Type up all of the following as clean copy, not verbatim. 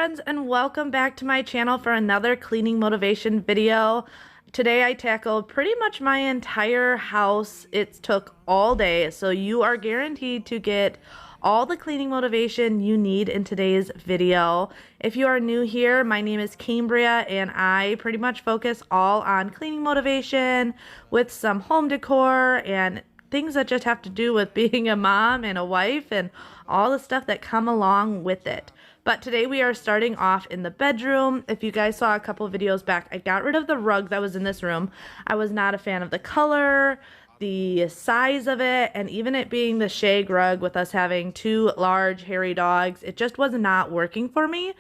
friends, and welcome back to my channel for another cleaning motivation video. Today I tackled pretty much my entire house. It took all day, so you are guaranteed to get all the cleaning motivation you need in today's video. If you are new here, my name is Cambria and I pretty much focus all on cleaning motivation with some home decor and things that just have to do with being a mom and a wife and all the stuff that come along with it. But today we are starting off in the bedroom. If you guys saw a couple videos back, I got rid of the rug that was in this room. I was not a fan of the color, the size of it, and even it being the shag rug with us having two large hairy dogs. It just was not working for me.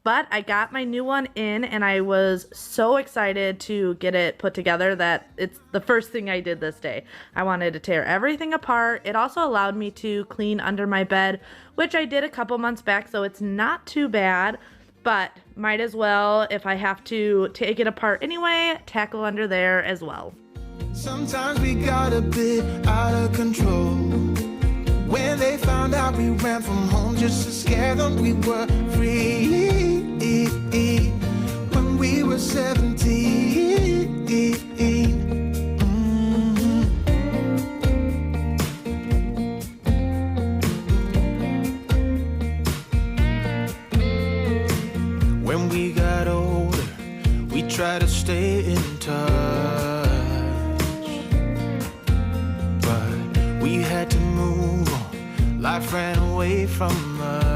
But I got my new one in and I was so excited to get it put together that it's the first thing I did this day. I wanted to tear everything apart. It also allowed me to clean under my bed, which I did a couple months back, so it's not too bad. But might as well, if I have to take it apart anyway, tackle under there as well. Sometimes we got a bit out of control. When they found out we ran from home just to scare them, we were free. When we were 17. When we got older, we tried to stay in touch, but we had to move on. Life ran away from us.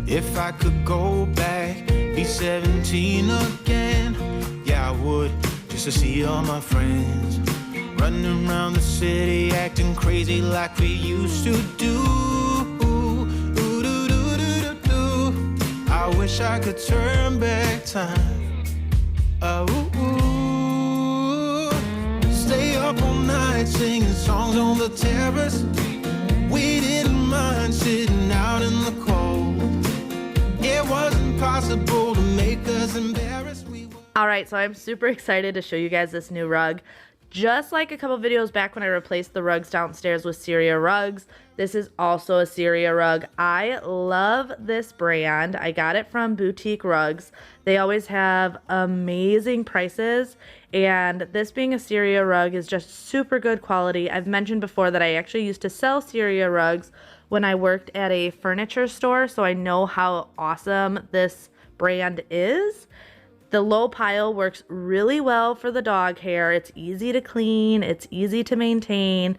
If I could go back, be 17 again, yeah, I would, just to see all my friends running around the city, acting crazy like we used to do. I wish I could turn back time. Stay up all night singing songs on the terrace. We didn't mind sitting out in the cold. It wasn't possible to make us embarrassed. Alright, so I'm super excited to show you guys this new rug. Just like a couple videos back when I replaced the rugs downstairs with Syria rugs, this is also a Syria rug. I love this brand. I got it from Boutique Rugs. They always have amazing prices, and this being a Syria rug is just super good quality. I've mentioned before that I actually used to sell Syria rugs when I worked at a furniture store, so I know how awesome this brand is. The low pile works really well for the dog hair. It's easy to clean, it's easy to maintain,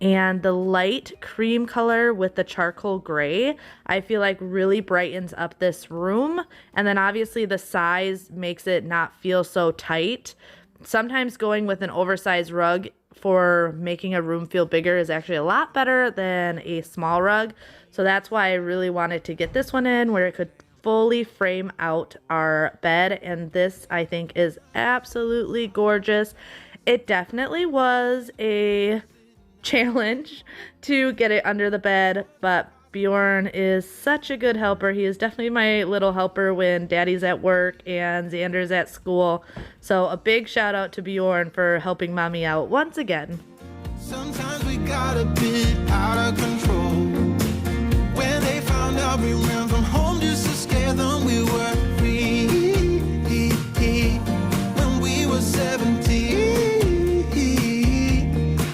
and the light cream color with the charcoal gray, I feel like really brightens up this room. And then obviously the size makes it not feel so tight. Sometimes going with an oversized rug for making a room feel bigger is actually a lot better than a small rug. So that's why I really wanted to get this one in where it could fully frame out our bed, and this I think is absolutely gorgeous. It definitely was a challenge to get it under the bed, but Bjorn is such a good helper. He is definitely my little helper when Daddy's at work and Xander's at school. So a big shout out to Bjorn for helping Mommy out once again. Sometimes we got a bit out of control. When they found out we ran from home just to scare them, we were free. When we were 17.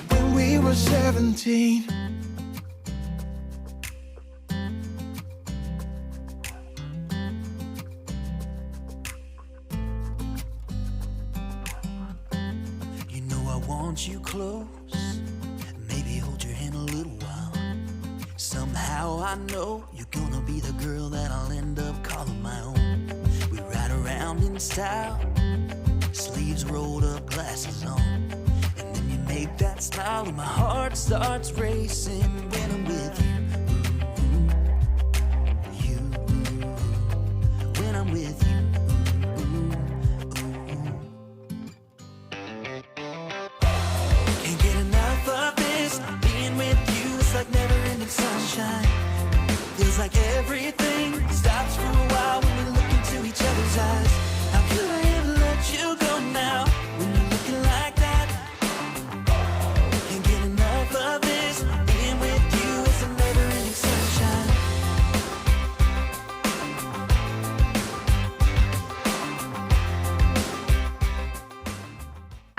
When we were 17. You know I want you close, maybe hold your hand a little while. Somehow I know you're gonna be the girl that I'll end up calling my own. We ride around in style, sleeves rolled up, glasses on, and then you make that smile and my heart starts racing when I'm with you. When I'm with you. Can't get enough of this, being with you, it's like never-ending sunshine. Feels like everything stops for a while when we look into each other's eyes. How could I ever let you go now when you're looking like that? Can't get enough of this, being with you, it's a never-ending sunshine.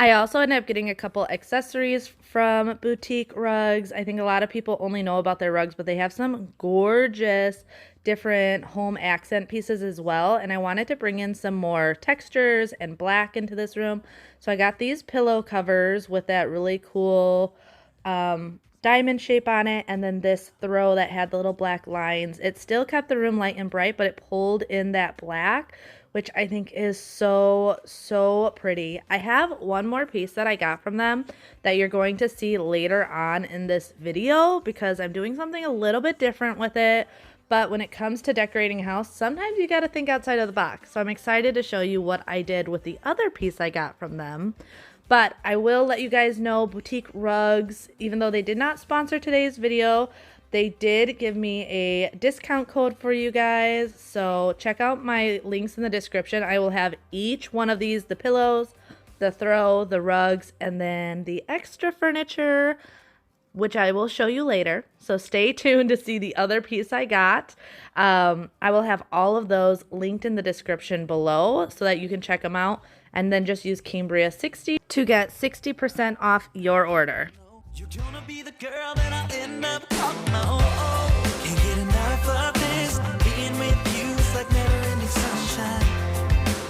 I also ended up getting a couple accessories from Boutique Rugs. I think a lot of people only know about their rugs, but they have some gorgeous different home accent pieces as well. And I wanted to bring in some more textures and black into this room. So I got these pillow covers with that really cool diamond shape on it, and then this throw that had the little black lines. It still kept the room light and bright, but it pulled in that black, which I think is so pretty. I have one more piece that I got from them that you're going to see later on in this video because I'm doing something a little bit different with it. But when it comes to decorating a house, sometimes you got to think outside of the box. So I'm excited to show you what I did with the other piece I got from them. But I will let you guys know, Boutique Rugs, even though they did not sponsor today's video, they did give me a discount code for you guys. So check out my links in the description. I will have each one of these, the pillows, the throw, the rugs, and then the extra furniture, which I will show you later. So stay tuned to see the other piece I got. I will have all of those linked in the description below so that you can check them out. And then just use Cambriea 60 to get 60% off your order. You're gonna be the girl that I'll end up calling my own. Can't get enough of this. Being with you is like never-ending sunshine.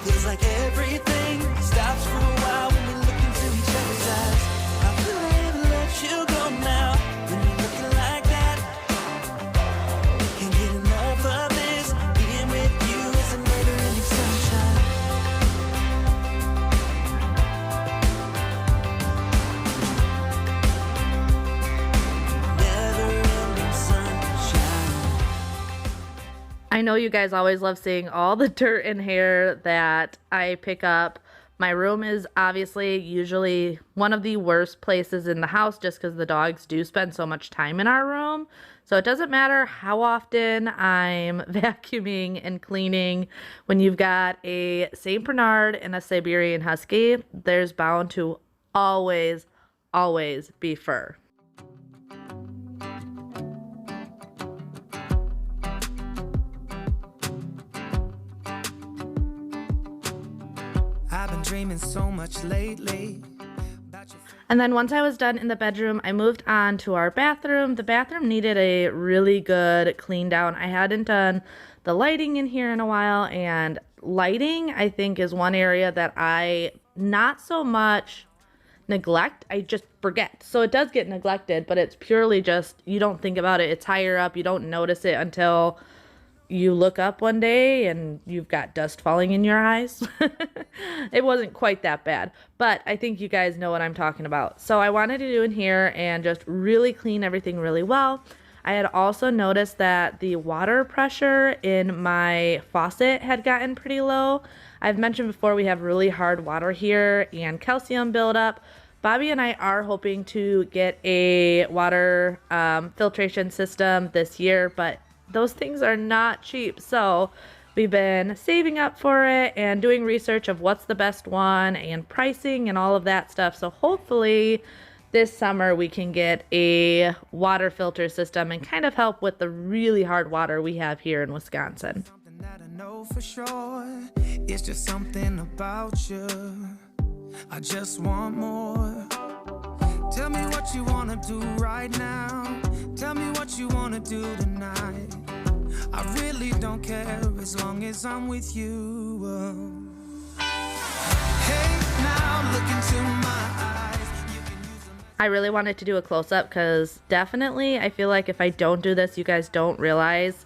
Feels like everything stops for a while when we look into each other's eyes. I could never let you go now when you're looking like that. Can't get enough of this. Being with you is a never-ending sunshine. I know you guys always love seeing all the dirt and hair that I pick up. My room is obviously usually one of the worst places in the house just because the dogs do spend so much time in our room. So it doesn't matter how often I'm vacuuming and cleaning. When you've got a St. Bernard and a Siberian Husky, there's bound to always be fur. I've been dreaming so much lately. And then once I was done in the bedroom, I moved on to our bathroom. The bathroom needed a really good clean down. I hadn't done the lighting in here in a while, and lighting I think is one area that I not so much neglect, I just forget. So it does get neglected, but it's purely just you don't think about it. It's higher up. You don't notice it until you look up one day and you've got dust falling in your eyes. It wasn't quite that bad, but I think you guys know what I'm talking about. So I wanted to do in here and just really clean everything really well. I had also noticed that the water pressure in my faucet had gotten pretty low. I've mentioned before we have really hard water here and calcium buildup. Bobby and I are hoping to get a water filtration system this year, but those things are not cheap. So we've been saving up for it and doing research of what's the best one and pricing and all of that stuff. So hopefully this summer we can get a water filter system and kind of help with the really hard water we have here in Wisconsin. Something that I know for sure. It's just something about you. I just want more. Tell me what you wanna do right now. Tell me what you wanna do tonight. I really don't care as long as I'm with you. Hey, now look into my eyes. You can use them. I really wanted to do a close-up because definitely I feel like if I don't do this, you guys don't realize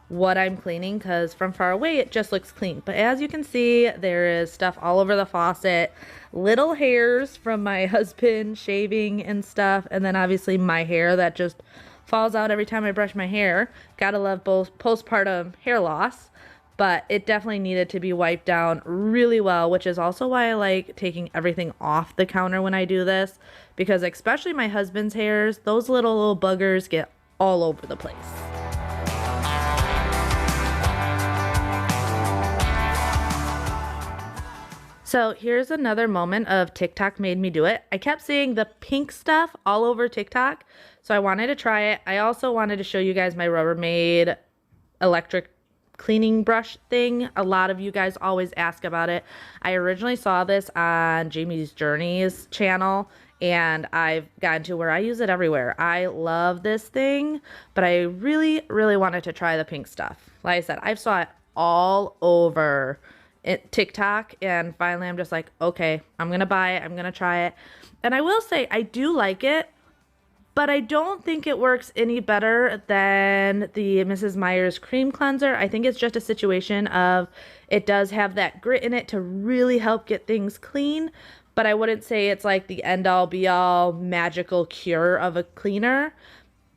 what I'm cleaning, because from far away it just looks clean. But as you can see, there is stuff all over the faucet, little hairs from my husband shaving and stuff, and then obviously my hair that just falls out every time I brush my hair. Gotta love both postpartum hair loss, but it definitely needed to be wiped down really well, which is also why I like taking everything off the counter when I do this, because especially my husband's hairs, those little buggers get all over the place. So here's another moment of TikTok made me do it. I kept seeing the pink stuff all over TikTok, so I wanted to try it. I also wanted to show you guys my Rubbermaid electric cleaning brush thing. A lot of you guys always ask about it. I originally saw this on Jamie's Journeys channel, and I've gotten to where I use it everywhere. I love this thing, but I really, really wanted to try the pink stuff. Like I said, I saw it all over TikTok, and finally I'm just like, okay, I'm gonna buy it, I'm gonna try it. And I will say I do like it, but I don't think it works any better than the Mrs. Meyer's cream cleanser. I think it's just a situation of it does have that grit in it to really help get things clean, but I wouldn't say it's like the end all be all magical cure of a cleaner.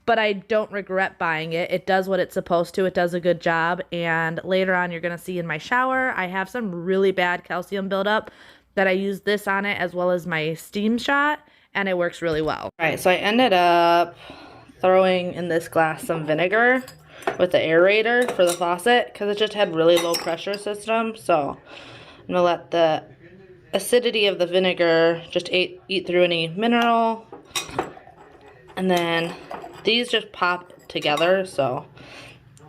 But I don't regret buying it. It does what it's supposed to. It does a good job. And later on, you're going to see in my shower, I have some really bad calcium buildup that I use this on it as well as my steam shot, and it works really well. All right, so I ended up throwing in this glass some vinegar with the aerator for the faucet because it just had really low pressure system. So I'm going to let the acidity of the vinegar just eat through any mineral. And then these just pop together, so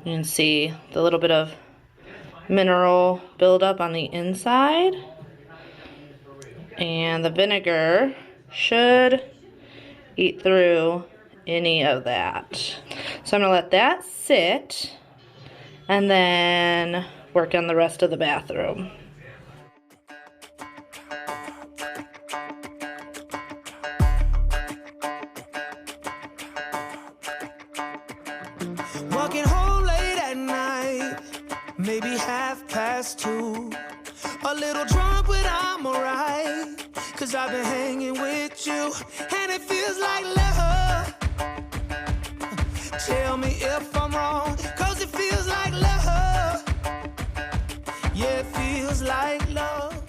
you can see the little bit of mineral buildup on the inside. And the vinegar should eat through any of that. So I'm going to let that sit and then work on the rest of the bathroom. Walking home late at night, maybe 2:30. A little drunk, but I'm alright, 'cause I've been hanging with you, and it feels like love. Tell me if I'm wrong, 'cause it feels like love. Yeah, it feels like love.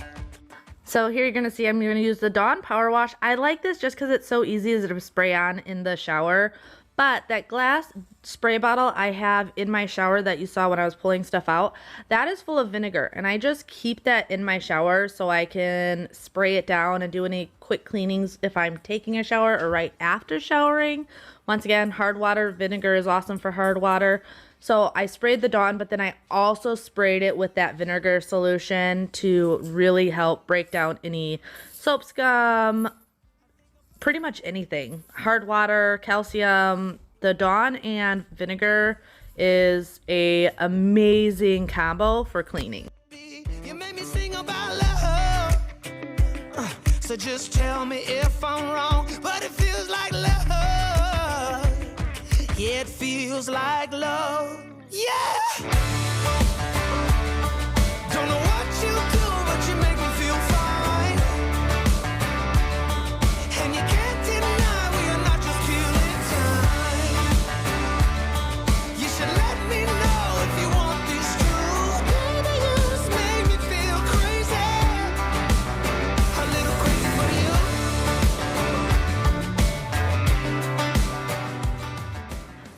So here you're going to see I'm going to use the Dawn Power Wash. I like this just because it's so easy to spray on in the shower. But that glass spray bottle I have in my shower that you saw when I was pulling stuff out, that is full of vinegar. And I just keep that in my shower so I can spray it down and do any quick cleanings if I'm taking a shower or right after showering. Once again, hard water vinegar is awesome for hard water. So I sprayed the Dawn, but then I also sprayed it with that vinegar solution to really help break down any soap scum, pretty much anything. Hard water, calcium. The Dawn and vinegar is a amazing combo for cleaning. You made me sing about love. So just tell me if I'm wrong, but it feels like love. Yeah, it feels like love. Yeah. Don't know what you do, but you make me feel fine. And you can't deny we are not just killing time. You should let me know if you want this true. Baby, you just make me feel crazy. A little crazy for you.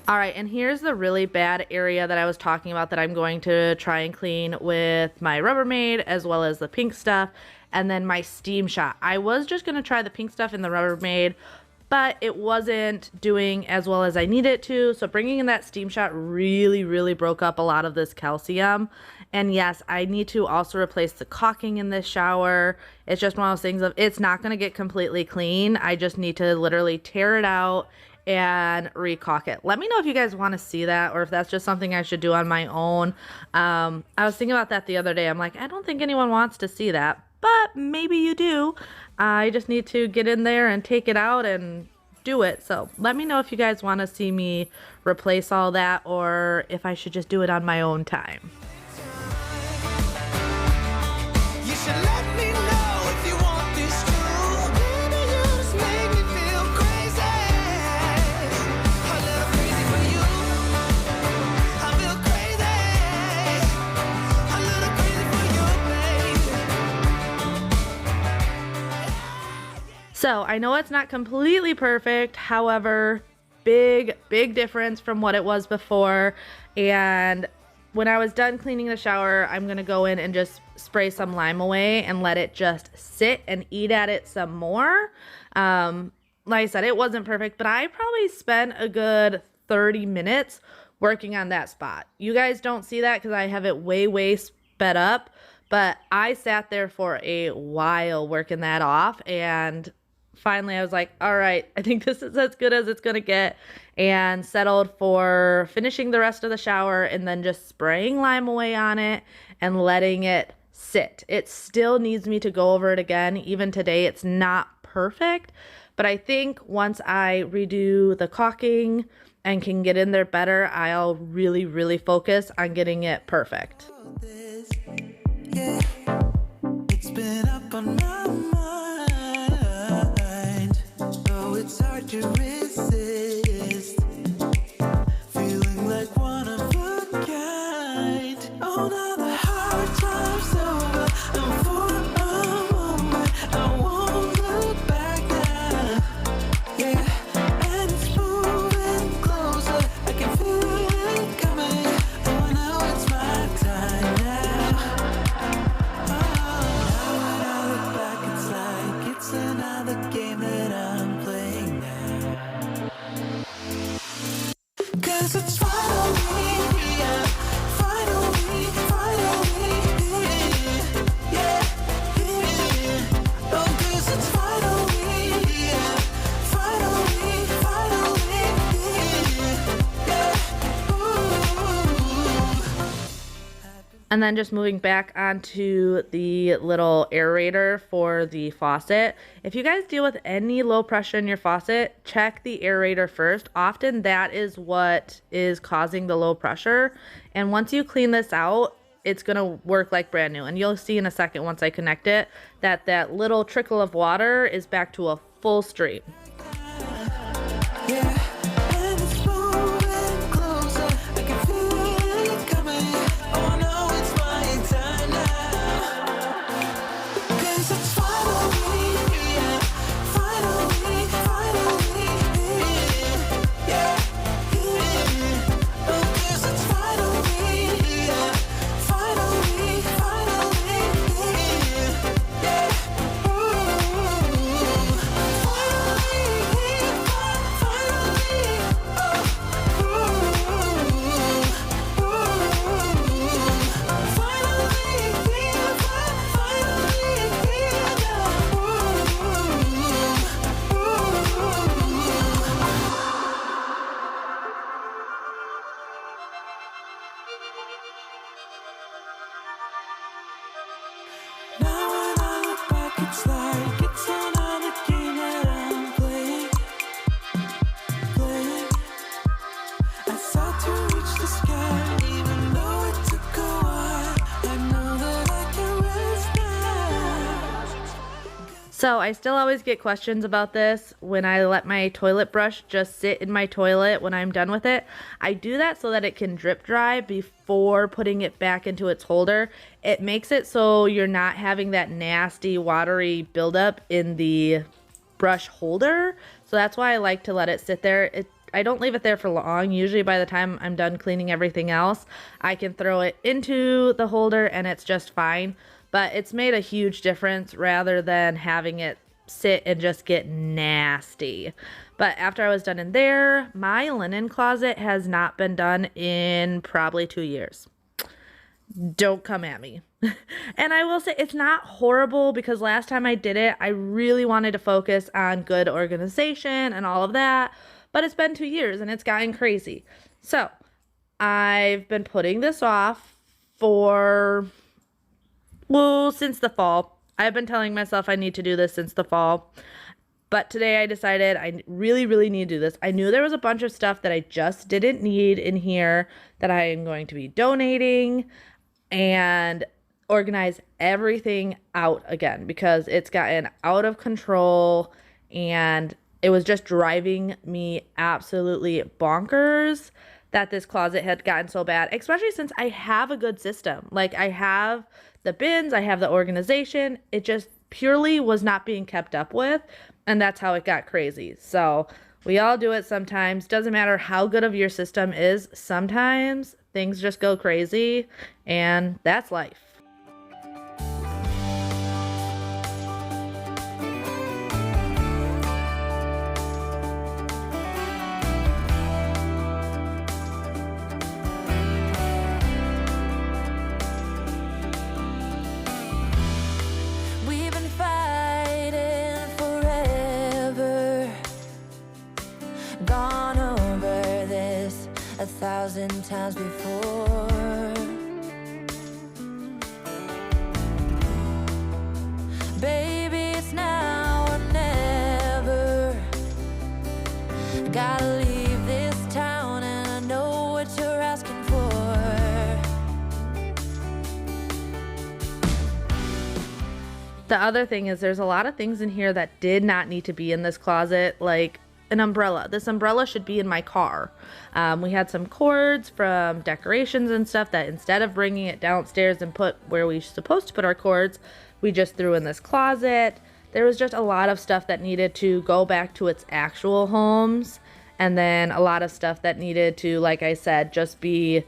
All right, and here's the really bad area that I was talking about that I'm going to try and clean with my Rubbermaid as well as the pink stuff and then my steam shot. I was just going to try the pink stuff in the Rubbermaid, but it wasn't doing as well as I needed it to. So bringing in that steam shot really, really broke up a lot of this calcium. And yes, I need to also replace the caulking in this shower. It's just one of those things of it's not going to get completely clean. I just need to literally tear it out and re-caulk it. Let me know if you guys want to see that or if that's just something I should do on my own. I was thinking about that the other day. I'm like, I don't think anyone wants to see that, but maybe you do. I just need to get in there and take it out and do it. So let me know if you guys want to see me replace all that or if I should just do it on my own time. You should let me know if you want this true. Baby, you just make me feel crazy. A little crazy for you. I feel crazy. A little crazy for you, baby. So I know it's not completely perfect. However, big difference from what it was before. And when I was done cleaning the shower, I'm going to go in and just spray some lime away and let it just sit and eat at it some more. Like I said, it wasn't perfect, but I probably spent a good 30 minutes working on that spot. You guys don't see that because I have it way sped up, but I sat there for a while working that off, and finally I was like, all right, I think this is as good as it's gonna get, and settled for finishing the rest of the shower and then just spraying lime away on it and letting it sit. It still needs me to go over it again. Even today, it's not perfect, but I think once I redo the caulking and can get in there better, I'll really focus on getting it perfect. Yeah, it's been up on my mind. Oh, it's hard to resist. Feeling like one of a kind. Oh, now the hard time's over. And for a moment, I won't look back now. Yeah, and it's moving closer. I can feel it coming. Oh, now it's my time now. It's another game that I'm playing now. 'Cause it's finally here, finally, yeah, yeah. Oh, 'cause it's finally here, finally, yeah. Ooh. And then just moving back onto the little aerator for the faucet. If you guys deal with any low pressure in your faucet, check the aerator first. Often that is what is causing the low pressure. And once you clean this out, it's gonna work like brand new. And you'll see in a second once I connect it that that little trickle of water is back to a full stream. Yeah, and it's moving closer. I can feel it coming. Oh, no, it's my time now. 'Cause it's finally here, finally, yeah, yeah. Oh, 'cause it's finally here, finally, yeah. Ooh. Now when I look back, it's like it's another game that I'm playing. I sought to reach the sky, even though it took a while. I know that I can rest now. So I still always get questions about this when I let my toilet brush just sit in my toilet when I'm done with it. I do that so that it can drip dry before putting it back into its holder. It makes it so you're not having that nasty watery buildup in the brush holder. So that's why I like to let it sit there. I don't leave it there for long. Usually by the time I'm done cleaning everything else, I can throw it into the holder and it's just fine. But it's made a huge difference rather than having it sit and just get nasty. But after I was done in there, my linen closet has not been done in probably 2 years. Don't come at me. And I will say it's not horrible because last time I did it, I really wanted to focus on good organization and all of that. But it's been 2 years and it's gotten crazy. So I've been putting this off for, well, since the fall. I've been telling myself I need to do this since the fall. But today I decided I really need to do this. I knew there was a bunch of stuff that I just didn't need in here that I am going to be donating and organize everything out again because it's gotten out of control and it was just driving me absolutely bonkers that this closet had gotten so bad, especially since I have a good system. Like I have the bins, I have the organization. It just purely was not being kept up with, and that's how it got crazy. So we all do it sometimes. Doesn't matter how good of your system is. Sometimes things just go crazy, and that's life. 1,000 times before. Baby, it's now or never. Gotta leave this town, and I know what you're asking for. The other thing is there's a lot of things in here that did not need to be in this closet, like an umbrella. This umbrella should be in my car. We had some cords from decorations and stuff that instead of bringing it downstairs and put where we're supposed to put our cords, we just threw in this closet. There was just a lot of stuff that needed to go back to its actual homes, and then a lot of stuff that needed to, like I said, just be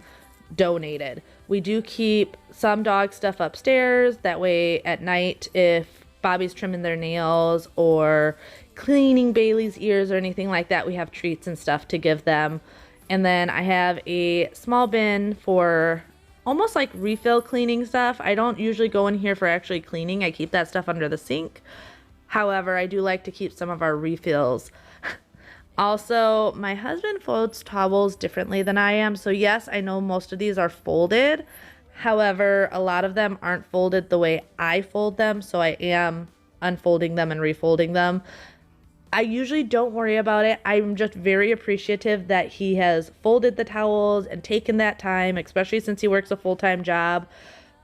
donated. We do keep some dog stuff upstairs. That way at night, if Bobby's trimming their nails or cleaning Bailey's ears or anything like that, we have treats and stuff to give them. And then I have a small bin for almost like refill cleaning stuff. I don't usually go in here for actually cleaning. I keep that stuff under the sink. However, I do like to keep some of our refills. Also, my husband folds towels differently than I am. So yes, I know most of these are folded. However, a lot of them aren't folded the way I fold them. So I am unfolding them and refolding them. I usually don't worry about it. I'm just very appreciative that he has folded the towels and taken that time, especially since he works a full-time job.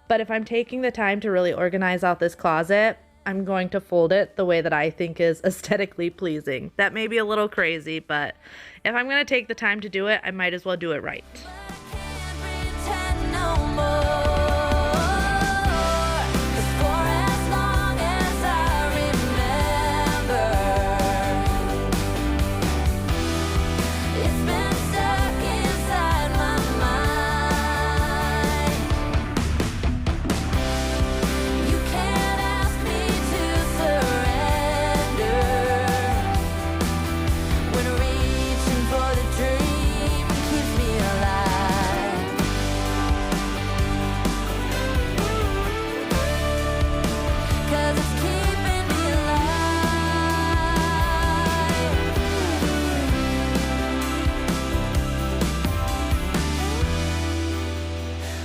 But if I'm taking the time to really organize out this closet, I'm going to fold it the way that I think is aesthetically pleasing. That may be a little crazy, but if I'm going to take the time to do it, I might as well do it right.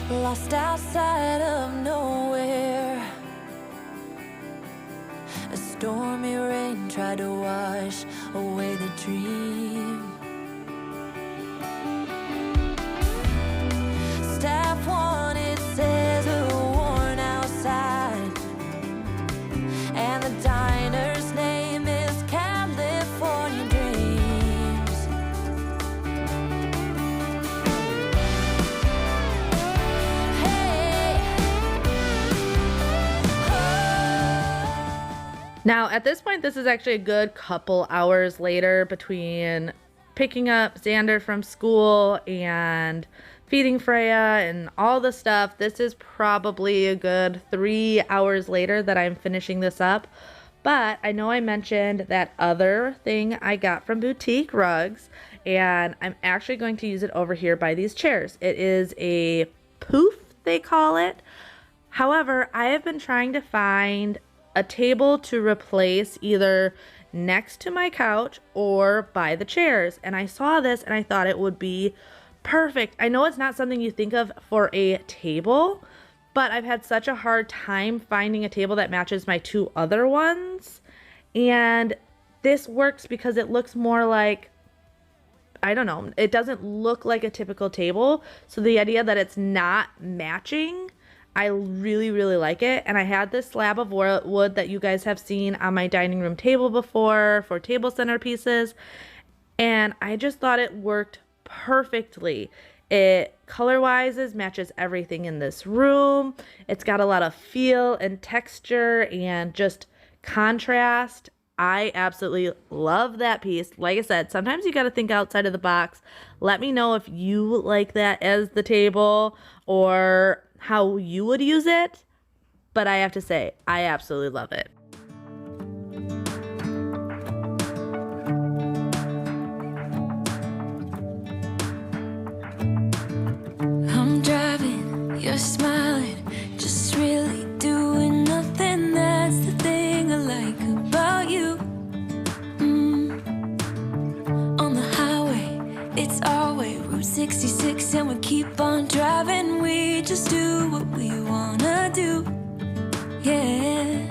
Lost outside of nowhere, a stormy rain tried to wash away the dream. Staff wanted says a worn outside, and the diner's name is California Dreams. Now, at this point, this is actually a good couple hours later between picking up Xander from school and feeding Freya and all the stuff. This is probably a good 3 hours later that I'm finishing this up. But I know I mentioned that other thing I got from Boutique Rugs, and I'm actually going to use it over here by these chairs. It is a poof, they call it. However, I have been trying to find a table to replace either next to my couch or by the chairs, and I saw this and I thought it would be perfect. I know it's not something you think of for a table, but I've had such a hard time finding a table that matches my two other ones, and this works because it looks more like, I don't know, it doesn't look like a typical table. So the idea that it's not matching, I really, really like it. And I had this slab of wood that you guys have seen on my dining room table before for table centerpieces. And I just thought it worked perfectly. It color-wise matches everything in this room. It's got a lot of feel and texture and just contrast. I absolutely love that piece. Like I said, sometimes you got to think outside of the box. Let me know if you like that as the table or how you would use it, but I have to say, I absolutely love it. I'm driving, you're smiling, just really doing nothing. That's the thing I like about you. On the highway, it's our way, Route 66. 66 and we keep on driving. We just do what we wanna do. Yeah,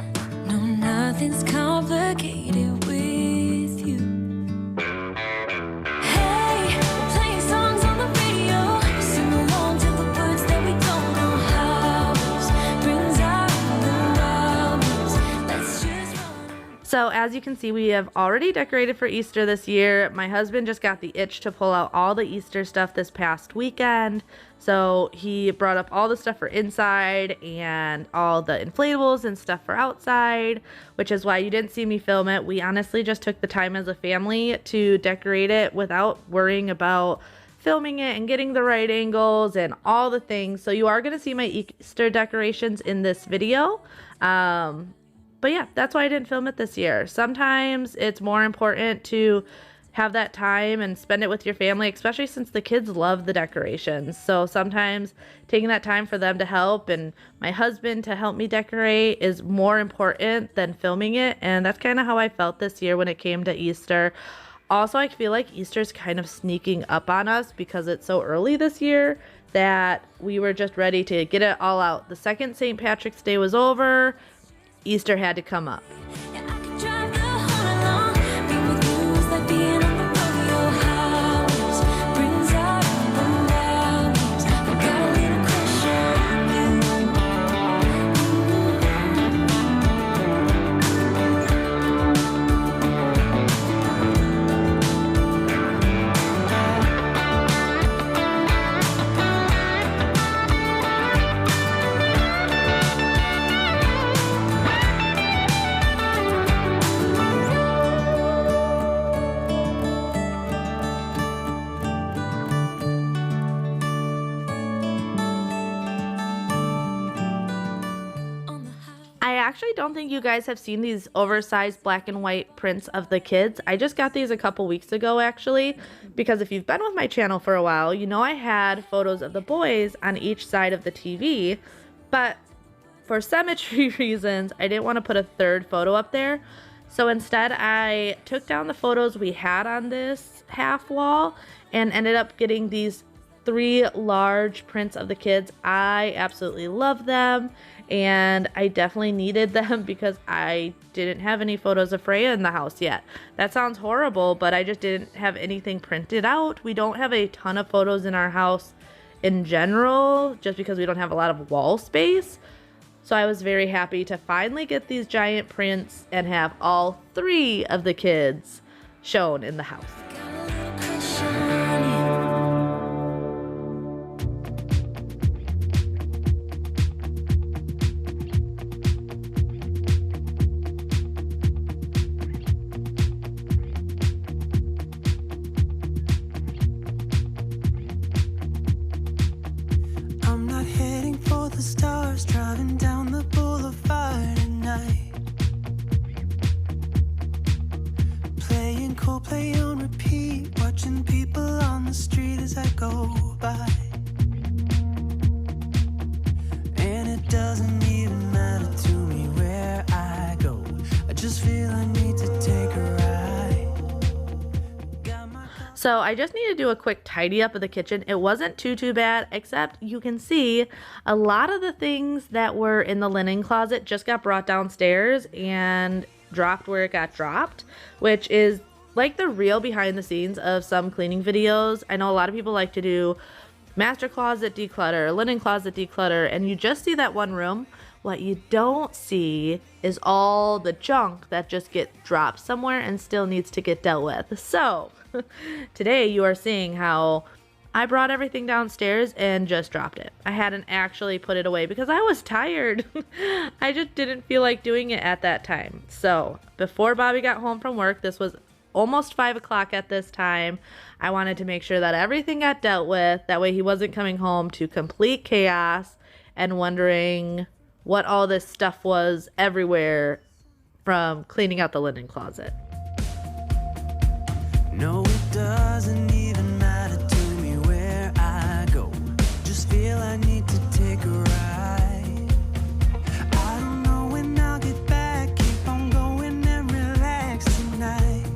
no, nothing's complicated with you. Hey, we're playing songs on the radio. Sing along to the words that we don't know how. Brings out the wildness. Let's just run. So as you can see, we have already decorated for Easter this year. My husband just got the itch to pull out all the Easter stuff this past weekend. So he brought up all the stuff for inside and all the inflatables and stuff for outside, which is why you didn't see me film it. We honestly just took the time as a family to decorate it without worrying about filming it and getting the right angles and all the things. So you are going to see my Easter decorations in this video. But yeah, that's why I didn't film it this year. Sometimes it's more important to have that time and spend it with your family, especially since the kids love the decorations. So sometimes taking that time for them to help and my husband to help me decorate is more important than filming it. And that's kind of how I felt this year when it came to Easter. Also, I feel like Easter's kind of sneaking up on us because it's so early this year that we were just ready to get it all out. The second St. Patrick's Day was over, Easter had to come up. Yeah, I could drive the whole along. Being with you is like being on the rodeo house. Brings out the wildness. I got a little crush on you. I actually don't think you guys have seen these oversized black and white prints of the kids. I just got these a couple weeks ago actually, because if you've been with my channel for a while, you know I had photos of the boys on each side of the TV, but for symmetry reasons, I didn't want to put a third photo up there. So instead I took down the photos we had on this half wall and ended up getting these 3 large prints of the kids. I absolutely love them and I definitely needed them because I didn't have any photos of Freya in the house yet. That sounds horrible, but I just didn't have anything printed out. We don't have a ton of photos in our house in general just because we don't have a lot of wall space. So I was very happy to finally get these giant prints and have all 3 of the kids shown in the house. Got a little crush on you. I'm not heading for the stars, driving down the boulevard at night. Playing Coldplay on repeat, watching people on the street as I go by. And it doesn't even matter to me where I go, I just feel I need to take a ride. Got my So I just need to do a quick tidy up of the kitchen. It wasn't too bad, except you can see a lot of the things that were in the linen closet just got brought downstairs and dropped where it got dropped, which is like the real behind the scenes of some cleaning videos. I know a lot of people like to do master closet declutter, linen closet declutter, and you just see that one room. What you don't see is all the junk that just gets dropped somewhere and still needs to get dealt with. So today you are seeing how I brought everything downstairs and just dropped it. I hadn't actually put it away because I was tired. I just didn't feel like doing it at that time. So before Bobby got home from work, this was almost 5 o'clock at this time, I wanted to make sure that everything got dealt with. That way he wasn't coming home to complete chaos and wondering what all this stuff was everywhere from cleaning out the linen closet. No, it doesn't even matter to me where I go. Just feel I need to take a ride. I don't know when I'll get back. Keep on going and relax tonight.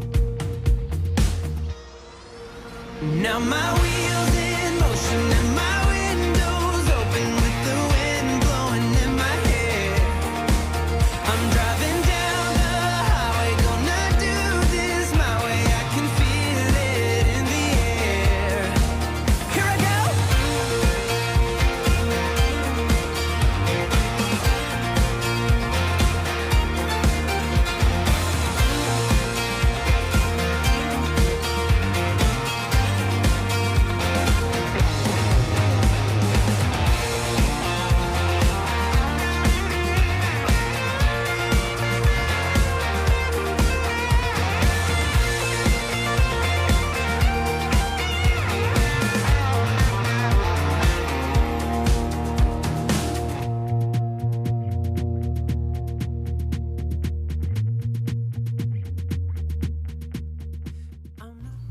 Now my wheels in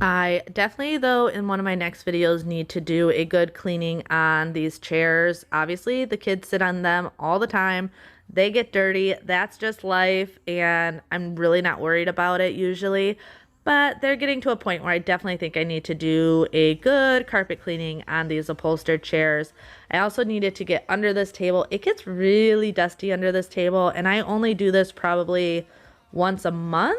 I definitely, though, in one of my next videos need to do a good cleaning on these chairs. Obviously, the kids sit on them all the time. They get dirty. That's just life, and I'm really not worried about it usually. But they're getting to a point where I definitely think I need to do a good carpet cleaning on these upholstered chairs. I also needed to get under this table. It gets really dusty under this table, and I only do this probably once a month.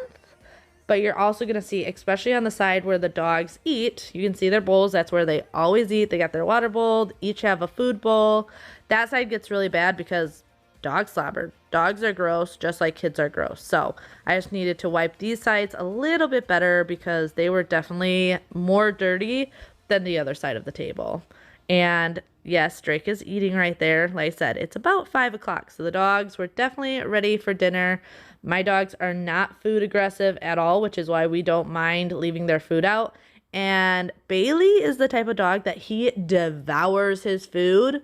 But you're also going to see, especially on the side where the dogs eat, you can see their bowls. That's where they always eat. They got their water bowl, each have a food bowl. That side gets really bad because dog slobber. Dogs are gross, just like kids are gross. So I just needed to wipe these sides a little bit better because they were definitely more dirty than the other side of the table. And yes, Drake is eating right there. Like I said, it's about 5 o'clock. So the dogs were definitely ready for dinner. My dogs are not food aggressive at all, which is why we don't mind leaving their food out. And Bailey is the type of dog that he devours his food.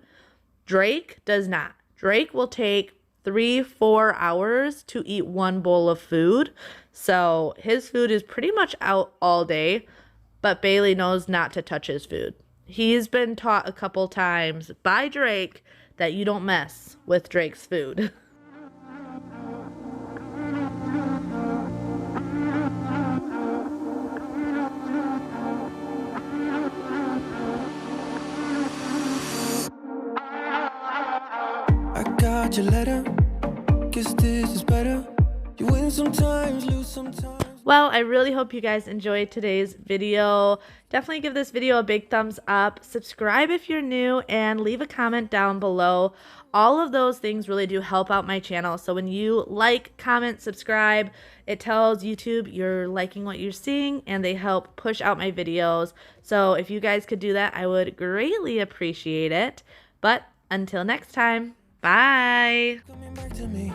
Drake does not. Drake will take 3-4 hours to eat one bowl of food. So his food is pretty much out all day, but Bailey knows not to touch his food. He's been taught a couple times by Drake that you don't mess with Drake's food. I got your letter. Guess this is better. You win sometimes, lose sometimes. Well, I really hope you guys enjoyed today's video. Definitely give this video a big thumbs up. Subscribe if you're new and leave a comment down below. All of those things really do help out my channel. So when you like, comment, subscribe, it tells YouTube you're liking what you're seeing and they help push out my videos. So if you guys could do that, I would greatly appreciate it. But until next time, bye. Coming back to me.